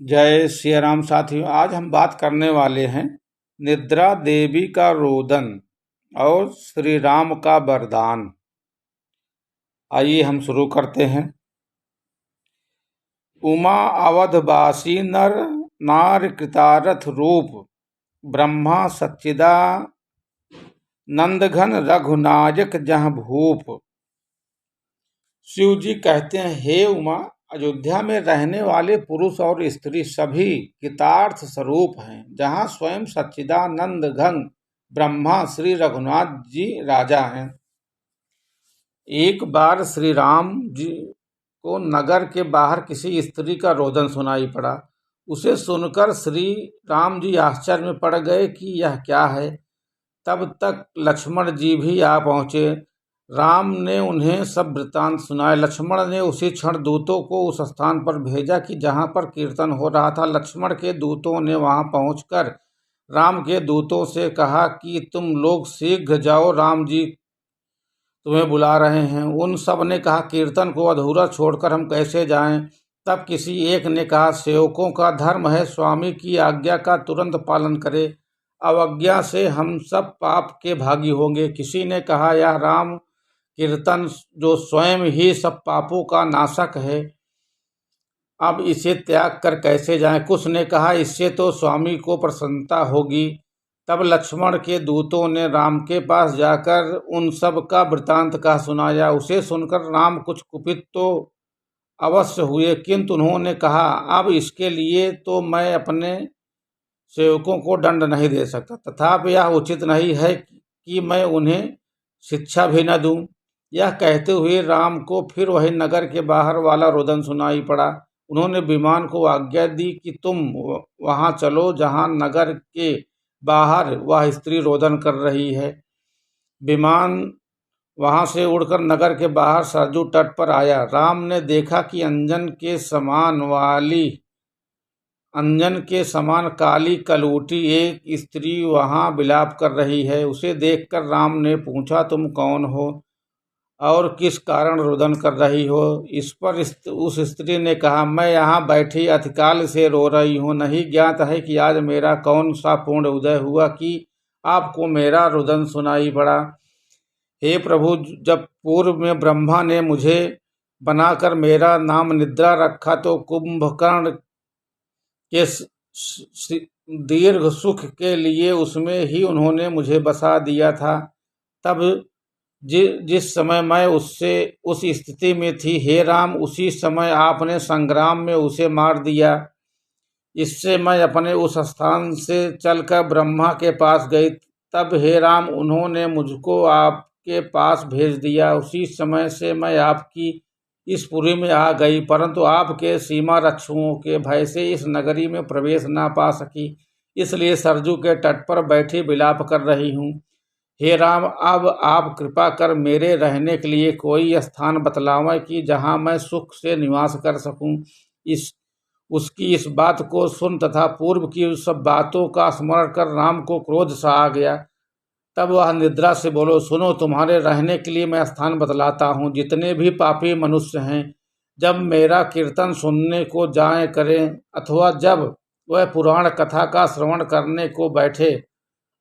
जय श्री राम साथियों। आज हम बात करने वाले हैं निद्रा देवी का रोदन और श्री राम का वरदान। आइए हम शुरू करते हैं। उमा अवधवासी नर नार कृतारथ रूप ब्रह्मा सच्चिदा नंदघन रघुनायक जहाँ भूप। शिव जी कहते हैं, हे उमा, अयोध्या में रहने वाले पुरुष और स्त्री सभी कृतार्थ स्वरूप हैं, जहाँ स्वयं सच्चिदानंद घन ब्रह्मा श्री रघुनाथ जी राजा हैं। एक बार श्री राम जी को नगर के बाहर किसी स्त्री का रोदन सुनाई पड़ा। उसे सुनकर श्री राम जी आश्चर्य में पड़ गए कि यह क्या है। तब तक लक्ष्मण जी भी आ पहुंचे। राम ने उन्हें सब वृत्तांत सुनाए। लक्ष्मण ने उसी क्षण दूतों को उस स्थान पर भेजा कि जहां पर कीर्तन हो रहा था। लक्ष्मण के दूतों ने वहां पहुंचकर राम के दूतों से कहा कि तुम लोग शीघ्र जाओ, राम जी तुम्हें बुला रहे हैं। उन सब ने कहा, कीर्तन को अधूरा छोड़कर हम कैसे जाएं। तब किसी एक ने कहा, सेवकों का धर्म है स्वामी की आज्ञा का तुरंत पालन करे, अवज्ञा से हम सब पाप के भागी होंगे। किसी ने कहा, यह राम कीर्तन जो स्वयं ही सब पापों का नाशक है, अब इसे त्याग कर कैसे जाएं। कुछ ने कहा, इससे तो स्वामी को प्रसन्नता होगी। तब लक्ष्मण के दूतों ने राम के पास जाकर उन सब का वृतांत कहा सुनाया। उसे सुनकर राम कुछ कुपित तो अवश्य हुए, किंतु उन्होंने कहा, अब इसके लिए तो मैं अपने सेवकों को दंड नहीं दे सकता, तथापि यह उचित नहीं है कि मैं उन्हें शिक्षा भी न दूं। यह कहते हुए राम को फिर वही नगर के बाहर वाला रोदन सुनाई पड़ा। उन्होंने विमान को आज्ञा दी कि तुम वहां चलो जहां नगर के बाहर वह स्त्री रोदन कर रही है। विमान वहां से उड़कर नगर के बाहर सरजू तट पर आया। राम ने देखा कि अंजन के समान काली कलूटी एक स्त्री वहां विलाप कर रही है। उसे देखकर राम ने पूछा, तुम कौन हो और किस कारण रोदन कर रही हो। इस पर उस स्त्री ने कहा, मैं यहाँ बैठी अतिकाल से रो रही हूँ। नहीं ज्ञात है कि आज मेरा कौन सा पूर्ण उदय हुआ कि आपको मेरा रोदन सुनाई पड़ा। हे प्रभु, जब पूर्व में ब्रह्मा ने मुझे बनाकर मेरा नाम निद्रा रखा तो कुंभकर्ण के दीर्घ सुख के लिए उसमें ही उन्होंने मुझे बसा दिया था। तब जिस समय मैं उस स्थिति में थी, हे राम, उसी समय आपने संग्राम में उसे मार दिया। इससे मैं अपने उस स्थान से चलकर ब्रह्मा के पास गई। तब हे राम, उन्होंने मुझको आपके पास भेज दिया। उसी समय से मैं आपकी इस पुरी में आ गई, परंतु आपके सीमा रक्षकों के भय से इस नगरी में प्रवेश ना पा सकी, इसलिए सरजू के तट पर बैठी विलाप कर रही हूँ। हे राम, अब आप कृपा कर मेरे रहने के लिए कोई स्थान बतलावें कि जहाँ मैं सुख से निवास कर सकूं। उसकी इस बात को सुन तथा पूर्व की सब बातों का स्मरण कर राम को क्रोध सा आ गया। तब वह निद्रा से बोलो, सुनो, तुम्हारे रहने के लिए मैं स्थान बतलाता हूँ। जितने भी पापी मनुष्य हैं, जब मेरा कीर्तन सुनने को जाए करें, अथवा जब वह पुराण कथा का श्रवण करने को बैठे,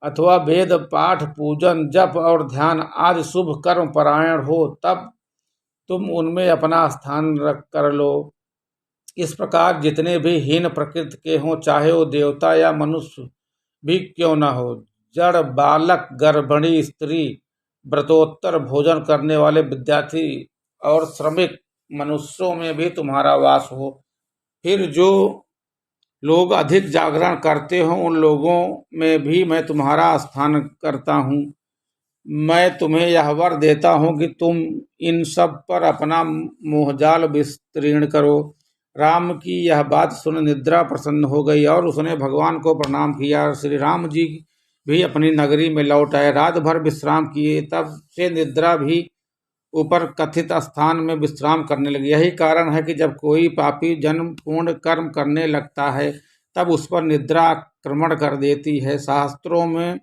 अथवा वेद पाठ पूजन जप और ध्यान आदि शुभ कर्म परायण हो, तब तुम उनमें अपना स्थान रख कर लो। इस प्रकार जितने भी हीन प्रकृति के हों, चाहे वो देवता या मनुष्य भी क्यों न हो, जड़ बालक, गर्भिणी स्त्री, व्रतोत्तर भोजन करने वाले विद्यार्थी और श्रमिक मनुष्यों में भी तुम्हारा वास हो। फिर जो लोग अधिक जागरण करते हो, उन लोगों में भी मैं तुम्हारा स्थान करता हूँ। मैं तुम्हें यह वर देता हूँ कि तुम इन सब पर अपना मोहजाल विस्तीर्ण करो। राम की यह बात सुन निद्रा प्रसन्न हो गई और उसने भगवान को प्रणाम किया। श्री राम जी भी अपनी नगरी में लौट आए, रात भर विश्राम किए। तब से निद्रा भी ऊपर कथित स्थान में विश्राम करने लगी। यही कारण है कि जब कोई पापी जन्म पूर्ण कर्म करने लगता है, तब उस पर निद्रा आक्रमण कर देती है। शास्त्रों में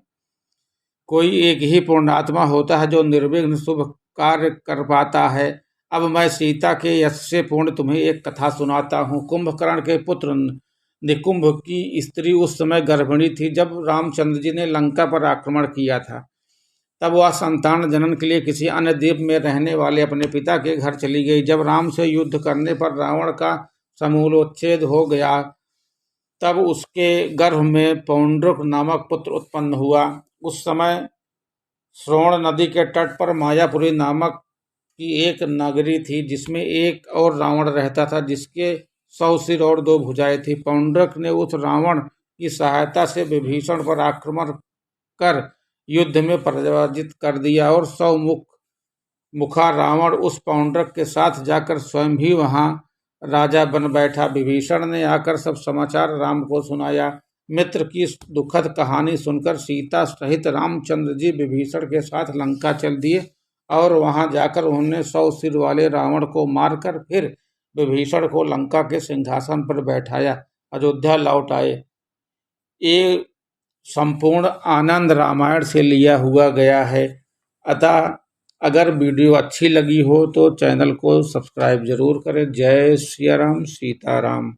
कोई एक ही पूर्णात्मा होता है जो निर्विघ्न शुभ कार्य कर पाता है। अब मैं सीता के यश से पूर्ण तुम्हें एक कथा सुनाता हूँ। कुंभकर्ण के पुत्र निकुंभ की स्त्री उस समय गर्भिणी थी जब रामचंद्र जी ने लंका पर आक्रमण किया था। तब वह संतान जनन के लिए किसी अन्य द्वीप में रहने वाले अपने पिता के घर चली गई। जब राम से युद्ध करने पर रावण का समूलोच्छेद हो गया, तब उसके गर्भ में पौंड्रुक नामक पुत्र उत्पन्न हुआ। उस समय श्रवण नदी के तट पर मायापुरी नामक की एक नगरी थी, जिसमें एक और रावण रहता था, जिसके 100 सिर और 2 भुजाएं थी। पौंड्रक ने उस रावण की सहायता से विभीषण पर आक्रमण कर युद्ध में पराजित कर दिया और 100 मुखा रावण उस पौंड्रक के साथ जाकर स्वयं भी वहां राजा बन बैठा। विभीषण ने आकर सब समाचार राम को सुनाया। मित्र की दुखद कहानी सुनकर सीता सहित रामचंद्र जी विभीषण के साथ लंका चल दिए और वहां जाकर उन्होंने 100 सिर वाले रावण को मारकर फिर विभीषण को लंका के सिंहासन पर बैठाया, अयोध्या लौट आए। ये संपूर्ण आनंद रामायण से लिया हुआ गया है। अतः अगर वीडियो अच्छी लगी हो तो चैनल को सब्सक्राइब जरूर करें। जय सिया राम, सीताराम।